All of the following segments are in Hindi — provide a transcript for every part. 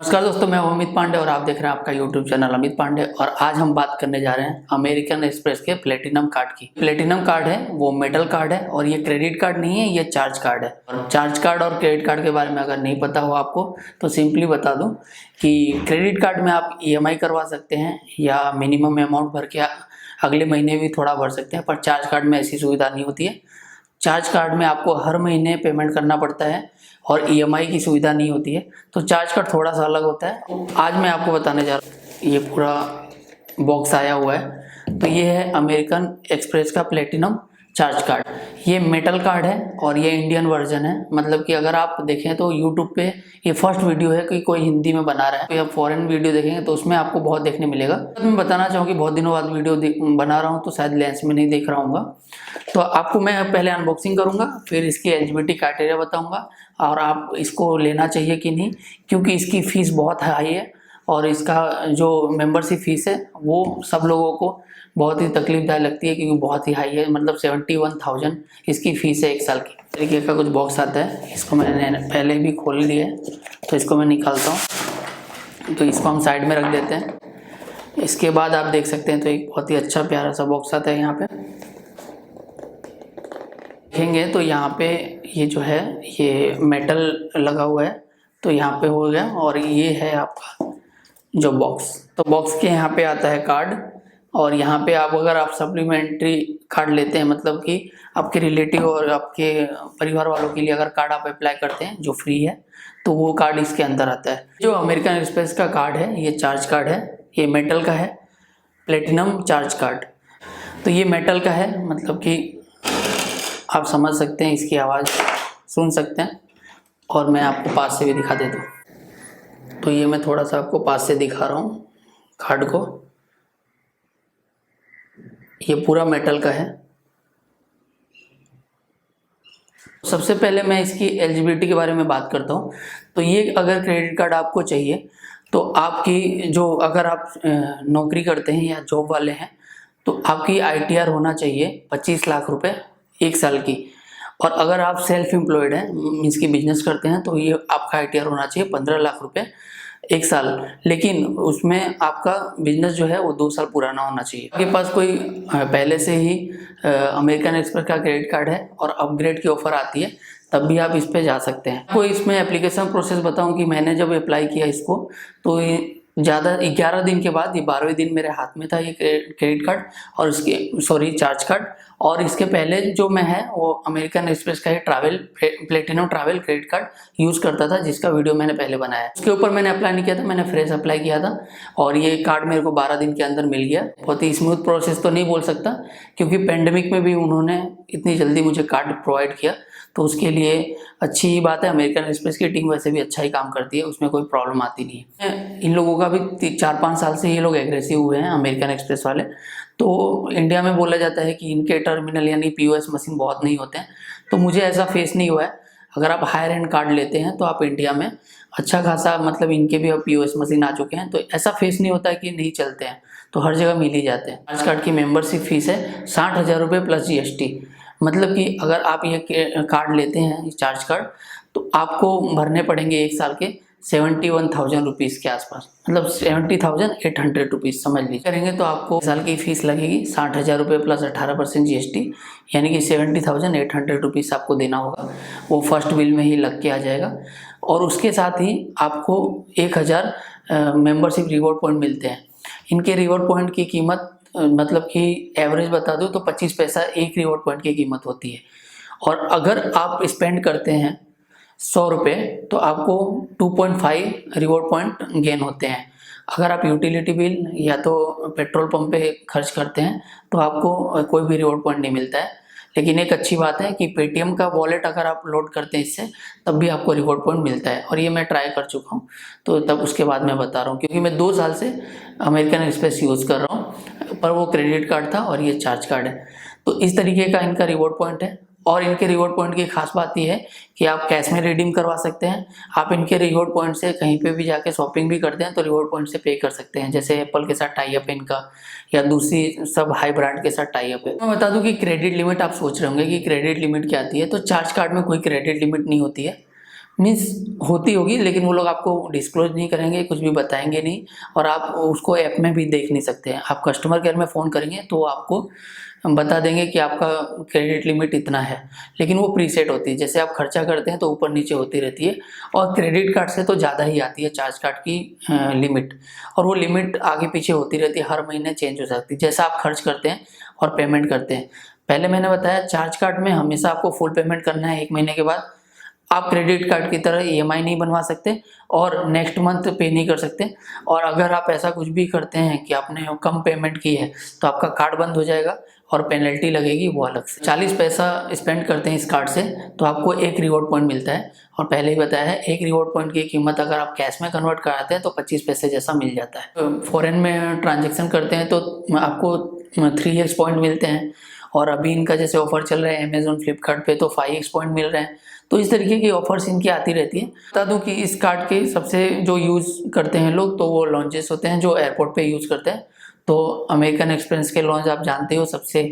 नमस्कार दोस्तों, मैं हूं अमित पांडे और आप देख रहे हैं आपका यूट्यूब चैनल अमित पांडे। और आज हम बात करने जा रहे हैं अमेरिकन एक्सप्रेस के प्लेटिनम कार्ड की। प्लेटिनम कार्ड है वो मेटल कार्ड है और ये क्रेडिट कार्ड नहीं है, ये चार्ज कार्ड है। और चार्ज कार्ड और क्रेडिट कार्ड के बारे में अगर नहीं पता हो आपको तो सिंपली बता दूं कि क्रेडिट कार्ड में आप EMI करवा सकते हैं या मिनिमम अमाउंट भर के अगले महीने भी थोड़ा भर सकते हैं, पर चार्ज कार्ड में ऐसी सुविधा नहीं होती है। चार्ज कार्ड में आपको हर महीने पेमेंट करना पड़ता है और EMI की सुविधा नहीं होती है, तो चार्ज कार्ड थोड़ा सा अलग होता है। आज मैं आपको बताने जा रहा हूँ, ये पूरा बॉक्स आया हुआ है। तो ये है अमेरिकन एक्सप्रेस का प्लेटिनम चार्ज कार्ड। ये मेटल कार्ड है और ये इंडियन वर्जन है। मतलब कि अगर आप देखें तो यूट्यूब पे ये फर्स्ट वीडियो है कि कोई हिंदी में बना रहा है। तो आप फॉरेन वीडियो देखेंगे तो उसमें आपको बहुत देखने मिलेगा। तो मैं बताना चाहूँगी बहुत दिनों बाद वीडियो बना रहा हूँ तो शायद लेंस में नहीं देख रहा हूँ। तो आपको मैं पहले अनबॉक्सिंग करूँगा, फिर इसकी एलिजिबिलिटी क्राइटेरिया बताऊँगा और आप इसको लेना चाहिए कि नहीं, क्योंकि इसकी फ़ीस बहुत हाई है और इसका जो मेंबरशिप फ़ीस है वो सब लोगों को बहुत ही तकलीफदायक लगती है, क्योंकि बहुत ही हाई है। मतलब 71,000 इसकी फ़ीस है 1 साल की। तरीके का कुछ बॉक्स आता है, इसको मैंने पहले भी खोल लिया है तो इसको मैं निकालता हूँ। तो इसको हम साइड में रख देते हैं। इसके बाद आप देख सकते हैं तो एक बहुत ही अच्छा प्यारा सा बॉक्स आता है। यहाँ पे देखेंगे तो यहाँ पे ये जो है ये मेटल लगा हुआ है, तो यहाँ पे हो गया। और ये है आपका जो बॉक्स, तो बॉक्स के यहाँ पे आता है कार्ड। और यहाँ पे अगर आप सप्लीमेंट्री कार्ड लेते हैं, मतलब कि आपके रिलेटिव और आपके परिवार वालों के लिए अगर कार्ड आप अप्लाई करते हैं जो फ्री है, तो वो कार्ड इसके अंदर आता है। जो अमेरिकन एक्सप्रेस का कार्ड है ये चार्ज कार्ड है, ये मेटल का है, प्लेटिनम चार्ज कार्ड। तो ये मेटल का है, मतलब कि आप समझ सकते हैं, इसकी आवाज़ सुन सकते हैं। और मैं आपको पास से भी दिखा देता हूँ। तो ये मैं थोड़ा सा आपको पास से दिखा रहा हूँ कार्ड को। ये पूरा मेटल का है। सबसे पहले मैं इसकी एलिजिबिलिटी के बारे में बात करता हूँ। तो ये अगर क्रेडिट कार्ड आपको चाहिए तो आपकी जो अगर आप नौकरी करते हैं या जॉब वाले हैं तो आपकी ITR होना चाहिए 25 लाख रुपए 1 साल की। और अगर आप सेल्फ एम्प्लॉयड हैं, मीन्स की बिजनेस करते हैं, तो ये आपका ITR होना चाहिए 15 लाख रुपए 1 साल। लेकिन उसमें आपका बिजनेस जो है वो 2 साल पुराना होना चाहिए। आपके पास कोई पहले से ही अमेरिकन एक्सप्रेस का क्रेडिट कार्ड है और अपग्रेड की ऑफर आती है, तब भी आप इस पे जा सकते हैं। कोई इसमें एप्लीकेशन प्रोसेस बताऊं कि मैंने जब अप्लाई किया इसको तो ज़्यादा 11 दिन के बाद ये 12वें दिन मेरे हाथ में था ये क्रेडिट कार्ड और इसके चार्ज कार्ड। और इसके पहले जो मैं है वो अमेरिकन एक्सप्रेस का ही platinum travel credit card use करता था, जिसका वीडियो मैंने पहले बनाया है। उसके ऊपर मैंने अप्लाई नहीं किया था, मैंने फ्रेश अप्लाई किया था और ये कार्ड मेरे को 12 दिन के अंदर मिल गया। बहुत ही स्मूथ प्रोसेस तो नहीं बोल सकता, क्योंकि पेंडेमिक में भी उन्होंने इतनी जल्दी मुझे कार्ड प्रोवाइड किया, तो उसके लिए अच्छी ही बात है। अमेरिकन एक्सप्रेस की टीम वैसे भी अच्छा ही काम करती है, उसमें कोई प्रॉब्लम आती नहीं है। इन लोगों का भी 4-5 साल से ये लोग एग्रेसिव हुए हैं अमेरिकन एक्सप्रेस वाले। तो इंडिया में बोला जाता है कि इनके टर्मिनल यानी POS मशीन बहुत नहीं होते हैं, तो मुझे ऐसा फेस नहीं हुआ है। अगर आप हायर एंड कार्ड लेते हैं तो आप इंडिया में अच्छा खासा, मतलब इनके भी अब POS मशीन आ चुके हैं, तो ऐसा फेस नहीं होता है कि नहीं चलते हैं, तो हर जगह मिल ही जाते हैं। चार्ज कार्ड की मेंबरशिप फीस है 60,000 रुपये प्लस GST। मतलब कि अगर आप ये कार्ड लेते हैं चार्ज कार्ड, तो आपको भरने पड़ेंगे 1 साल के 71,000 रुपीज़ के आसपास, मतलब 70,800 रुपीज़ समझ लीजिए। करेंगे तो आपको साल की फीस लगेगी 60,000 रुपये प्लस 18% GST, यानी कि 70,800 रुपीज़ आपको देना होगा। वो फर्स्ट बिल में ही लग के आ जाएगा। और उसके साथ ही आपको 1,000 मेंबरशिप रिवॉर्ड पॉइंट मिलते हैं। इनके रिवॉर्ड पॉइंट की कीमत मतलब कि एवरेज बता दूं तो 25 पैसा एक रिवॉर्ड पॉइंट की कीमत होती है। और अगर आप स्पेंड करते हैं 100 रुपये तो आपको 2.5 रिवॉर्ड पॉइंट गेन होते हैं। अगर आप यूटिलिटी बिल या तो पेट्रोल पंप पे खर्च करते हैं तो आपको कोई भी रिवॉर्ड पॉइंट नहीं मिलता है। लेकिन एक अच्छी बात है कि पेटीएम का वॉलेट अगर आप लोड करते हैं इससे, तब भी आपको रिवॉर्ड पॉइंट मिलता है। और ये मैं ट्राई कर चुका हूँ, तो तब उसके बाद मैं बता रहा हूँ, क्योंकि मैं 2 साल से अमेरिकन एक्सप्रेस यूज़ कर रहा हूँ, पर वो क्रेडिट कार्ड था और ये चार्ज कार्ड है। तो इस तरीके का इनका रिवॉर्ड पॉइंट है। और इनके रिवॉर्ड पॉइंट की खास बात यह है कि आप कैश में रिडीम करवा सकते हैं। आप इनके रिवॉर्ड पॉइंट से कहीं पे भी जाके शॉपिंग भी करते हैं तो रिवॉर्ड पॉइंट से पे कर सकते हैं। जैसे एप्पल के साथ टाई अप है इनका, या दूसरी सब हाई ब्रांड के साथ टाई अप है। मैं बता दूं कि क्रेडिट लिमिट, आप सोच रहे होंगे कि क्रेडिट लिमिट क्या आती है, तो चार्ज कार्ड में कोई क्रेडिट लिमिट नहीं होती है। मीन्स होती होगी, लेकिन वो लोग आपको डिस्क्लोज नहीं करेंगे, कुछ भी बताएंगे नहीं, और आप उसको ऐप में भी देख नहीं सकते हैं। आप कस्टमर केयर में फ़ोन करेंगे तो आपको बता देंगे कि आपका क्रेडिट लिमिट इतना है, लेकिन वो प्रीसेट होती है। जैसे आप खर्चा करते हैं तो ऊपर नीचे होती रहती है, और क्रेडिट कार्ड से तो ज़्यादा ही आती है चार्ज कार्ड की लिमिट, और वो लिमिट आगे पीछे होती रहती है, हर महीने चेंज हो सकती है जैसा आप खर्च करते हैं और पेमेंट करते हैं। पहले मैंने बताया चार्ज कार्ड में हमेशा आपको फुल पेमेंट करना है 1 महीने के बाद। आप क्रेडिट कार्ड की तरह EMI नहीं बनवा सकते और नेक्स्ट मंथ पे नहीं कर सकते। और अगर आप ऐसा कुछ भी करते हैं कि आपने कम पेमेंट की है तो आपका कार्ड बंद हो जाएगा और पेनल्टी लगेगी वो अलग से। 40 पैसा स्पेंड करते हैं इस कार्ड से तो आपको 1 रिवॉर्ड पॉइंट मिलता है, और पहले ही बताया है 1 रिवॉर्ड पॉइंट की कीमत अगर आप कैश में कन्वर्ट कराते हैं तो 25 पैसे जैसा मिल जाता है। फॉरेन में ट्रांजेक्शन करते हैं तो आपको 3x पॉइंट मिलते हैं, और अभी इनका जैसे ऑफर चल रहा है अमेजोन फ्लिपकार्ट पे तो 5x पॉइंट मिल रहे हैं। तो इस तरीके की ऑफर्स इनकी आती रहती है। बता दूं कि इस कार्ड के सबसे जो यूज़ करते हैं लोग तो वो लॉन्चेस होते हैं जो एयरपोर्ट पे यूज़ करते हैं। तो अमेरिकन एक्सप्रेस के लॉन्च आप जानते हो सबसे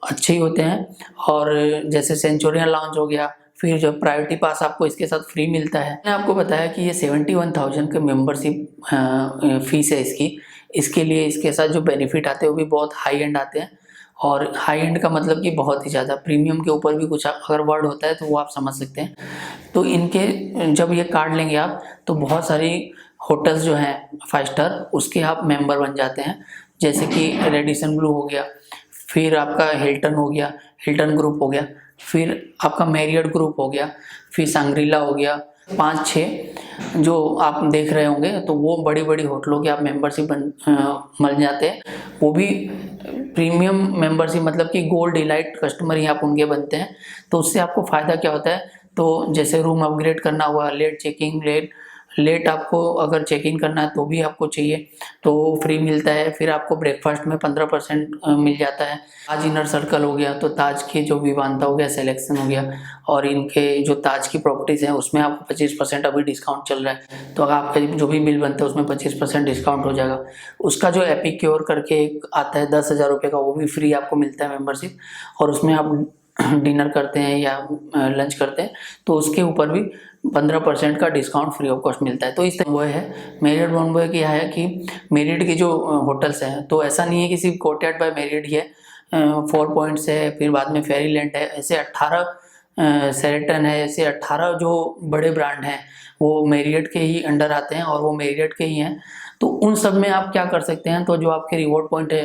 अच्छे ही होते हैं, और जैसे सेंचुरियन लॉन्च हो गया, फिर जो प्रायोरिटी पास आपको इसके साथ फ्री मिलता है। मैंने आपको बताया कि ये 71,000 के मेंबरशिप फीस है इसकी। इसके लिए इसके साथ जो बेनिफिट आते हैं वो भी बहुत हाई एंड आते हैं, और हाई एंड का मतलब कि बहुत ही ज़्यादा। प्रीमियम के ऊपर भी कुछ अगर वर्ड होता है तो वो आप समझ सकते हैं। तो इनके जब ये कार्ड लेंगे आप तो बहुत सारी होटल्स जो हैं 5 स्टार उसके आप मेंबर बन जाते हैं, जैसे कि रेडिसन ब्लू हो गया, फिर आपका हिल्टन हो गया, हिल्टन ग्रुप हो गया, फिर आपका मैरियट ग्रुप हो गया, फिर सांग्रीला हो गया। 5-6 जो आप देख रहे होंगे तो वो बड़ी बड़ी होटलों की आप मेंबरशिप मिल जाते हैं। वो भी प्रीमियम मेंबरशिप मतलब कि गोल्ड डिलाइट कस्टमर ही आप उनके बनते हैं। तो उससे आपको फ़ायदा क्या होता है, तो जैसे रूम अपग्रेड करना हुआ, लेट चेकिंग, लेट आपको अगर चेक इन करना है तो भी आपको चाहिए तो फ्री मिलता है। फिर आपको ब्रेकफास्ट में 15% मिल जाता है। ताज इनर सर्कल हो गया तो ताज की जो विवांता हो गया, सिलेक्शन हो गया, और इनके जो ताज की प्रॉपर्टीज़ हैं उसमें आपको 25% अभी डिस्काउंट चल रहा है। तो अगर आपका जो भी बिल बनता है उसमें 25% डिस्काउंट हो जाएगा। उसका जो एपिक्योर करके एक आता है 10,000 रुपये का, वो भी फ्री आपको मिलता है मेम्बरशिप, और उसमें आप डिनर करते हैं या लंच करते हैं तो उसके ऊपर भी 15% का डिस्काउंट फ्री ऑफ कॉस्ट मिलता है। तो इस तरह वो है मेरिट बॉन्बॉय की है कि मेरिट की जो होटल्स हैं तो ऐसा नहीं है कि सिर्फ कोर्टयार्ड बाय मेरिट ही है, 4 पॉइंट्स है, फिर बाद में फेरीलैंड है, ऐसे 18 शेरेटन है, ऐसे 18 जो बड़े ब्रांड हैं वो मेरिट के ही अंडर आते हैं और वो मेरिट के ही हैं। तो उन सब में आप क्या कर सकते हैं, तो जो आपके रिवॉर्ड पॉइंट है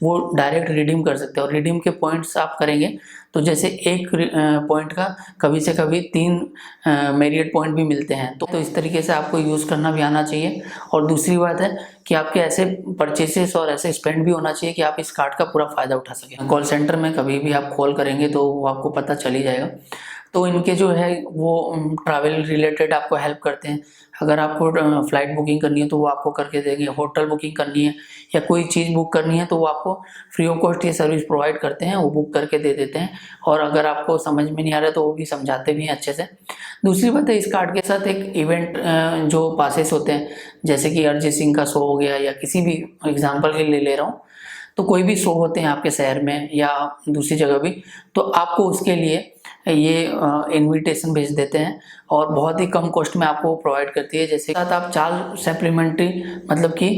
वो डायरेक्ट रिडीम कर सकते हैं, और रिडीम के पॉइंट्स आप करेंगे तो जैसे एक पॉइंट का कभी से कभी 3 मेरिट पॉइंट भी मिलते हैं। तो इस तरीके से आपको यूज़ करना भी आना चाहिए। और दूसरी बात है कि आपके ऐसे परचेसेस और ऐसे स्पेंड भी होना चाहिए कि आप इस कार्ड का पूरा फ़ायदा उठा सकें। कॉल सेंटर में कभी भी आप कॉल करेंगे तो वो आपको पता चल ही जाएगा। तो इनके जो है वो ट्रैवल रिलेटेड आपको हेल्प करते हैं। अगर आपको फ़्लाइट बुकिंग करनी है तो वो आपको करके देंगे, होटल बुकिंग करनी है या कोई चीज़ बुक करनी है तो वो आपको फ्री ऑफ कॉस्ट ये सर्विस प्रोवाइड करते हैं, वो बुक करके दे देते हैं। और अगर आपको समझ में नहीं आ रहा है तो वो भी समझाते भी हैं अच्छे से। दूसरी बात है इस कार्ड के साथ एक इवेंट जो पासेस होते हैं, जैसे कि अरिजीत सिंह का शो हो गया या किसी भी एग्जाम्पल के लिए ले रहा हूँ, तो कोई भी शो होते हैं आपके शहर में या दूसरी जगह भी, तो आपको उसके लिए ये इनविटेशन भेज देते हैं और बहुत ही कम कॉस्ट में आपको प्रोवाइड करती है। जैसे साथ आप 4 सप्लीमेंट्री मतलब कि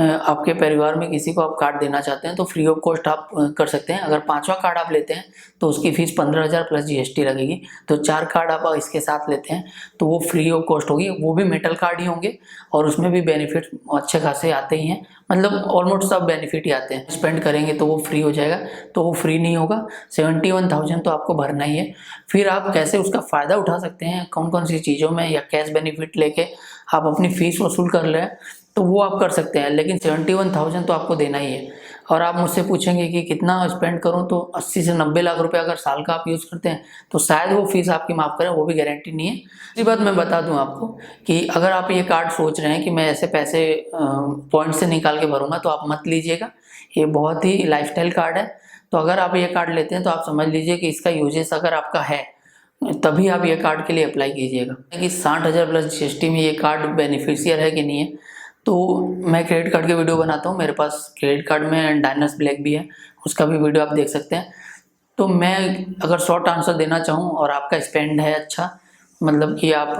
आपके परिवार में किसी को आप कार्ड देना चाहते हैं तो फ्री ऑफ कॉस्ट आप कर सकते हैं। अगर 5वां कार्ड आप लेते हैं तो उसकी फीस 15,000 प्लस GST लगेगी। तो 4 कार्ड आप इसके साथ लेते हैं तो वो फ्री ऑफ कॉस्ट होगी, वो भी मेटल कार्ड ही होंगे और उसमें भी बेनिफिट अच्छे खासे आते ही हैं, मतलब ऑलमोस्ट सब बेनिफिट ही आते हैं। स्पेंड करेंगे तो वो फ्री हो जाएगा, तो वो फ्री नहीं होगा। 71,000 तो आपको भरना ही है। फिर आप कैसे उसका फ़ायदा उठा सकते हैं, कौन कौन सी चीज़ों में या कैश बेनिफिट लेके आप अपनी फ़ीस वसूल कर लें, तो वो आप कर सकते हैं, लेकिन 71,000 तो आपको देना ही है। और आप मुझसे पूछेंगे कि कितना स्पेंड करूं, तो 80 से 90 लाख रुपए अगर साल का आप यूज़ करते हैं तो शायद वो फीस आपकी माफ़ करें, वो भी गारंटी नहीं है। इसी बात मैं बता दूं आपको कि अगर आप ये कार्ड सोच रहे हैं कि मैं ऐसे पैसे पॉइंट से निकाल के भरूंगा तो आप मत लीजिएगा। ये बहुत ही लाइफस्टाइल कार्ड है। तो अगर आप ये कार्ड लेते हैं तो आप समझ लीजिए कि इसका यूजेस अगर आपका है तभी आप ये कार्ड के लिए अप्लाई कीजिएगा। कि 60,000 प्लस GST में ये कार्ड बेनिफिशियर है कि नहीं है, तो मैं क्रेडिट कार्ड के वीडियो बनाता हूँ। मेरे पास क्रेडिट कार्ड में डायनस ब्लैक भी है, उसका भी वीडियो आप देख सकते हैं। तो मैं अगर शॉर्ट आंसर देना चाहूँ और आपका स्पेंड है अच्छा, मतलब कि आप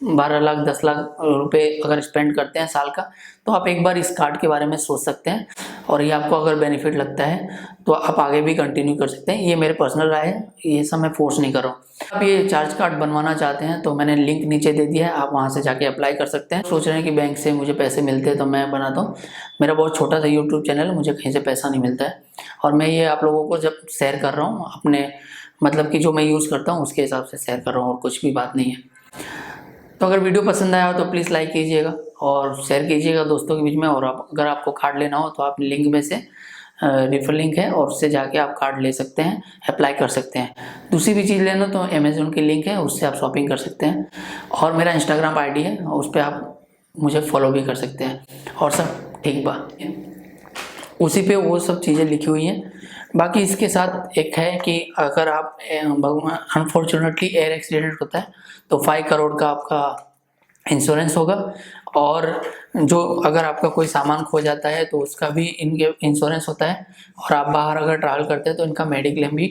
12 लाख 10 लाख रुपए अगर स्पेंड करते हैं साल का, तो आप एक बार इस कार्ड के बारे में सोच सकते हैं। और ये आपको अगर बेनिफिट लगता है तो आप आगे भी कंटिन्यू कर सकते हैं। ये मेरे पर्सनल राय है, ये सब मैं फोर्स नहीं कर रहा हूँ। आप ये चार्ज कार्ड बनवाना चाहते हैं तो मैंने लिंक नीचे दे दिया है, आप वहाँ से जाके अप्लाई कर सकते हैं। सोच रहे हैं कि बैंक से मुझे पैसे मिलते हैं तो मैं बनाता हूँ। मेरा बहुत छोटा सा यूट्यूब चैनल है, मुझे कहीं से पैसा नहीं मिलता है, और मैं ये आप लोगों को जब शेयर कर रहा हूँ अपने मतलब कि जो मैं यूज़ करता हूँ उसके हिसाब से शेयर कर रहा हूँ, और कुछ भी बात नहीं है। तो अगर वीडियो पसंद आया हो तो प्लीज़ लाइक कीजिएगा और शेयर कीजिएगा दोस्तों के बीच में। और आप अगर आपको कार्ड लेना हो तो आप लिंक में से रेफर लिंक है और उससे जाके आप कार्ड ले सकते हैं, अप्लाई कर सकते हैं। दूसरी भी चीज़ लेना तो अमेज़न की लिंक है, उससे आप शॉपिंग कर सकते हैं। और मेरा इंस्टाग्राम आईडी है, उस पर आप मुझे फॉलो भी कर सकते हैं। और सब ठीक बा, उसी पे वो सब चीज़ें लिखी हुई हैं। बाकी इसके साथ एक है कि अगर आप अनफॉर्चुनेटली एयर एक्सीडेंट होता है तो 5 करोड़ का आपका इंश्योरेंस होगा। और जो अगर आपका कोई सामान खो जाता है तो उसका भी इनके इंश्योरेंस होता है। और आप बाहर अगर ट्रैवल करते हैं तो इनका मेडिक्लेम भी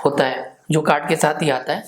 होता है, जो कार्ड के साथ ही आता है।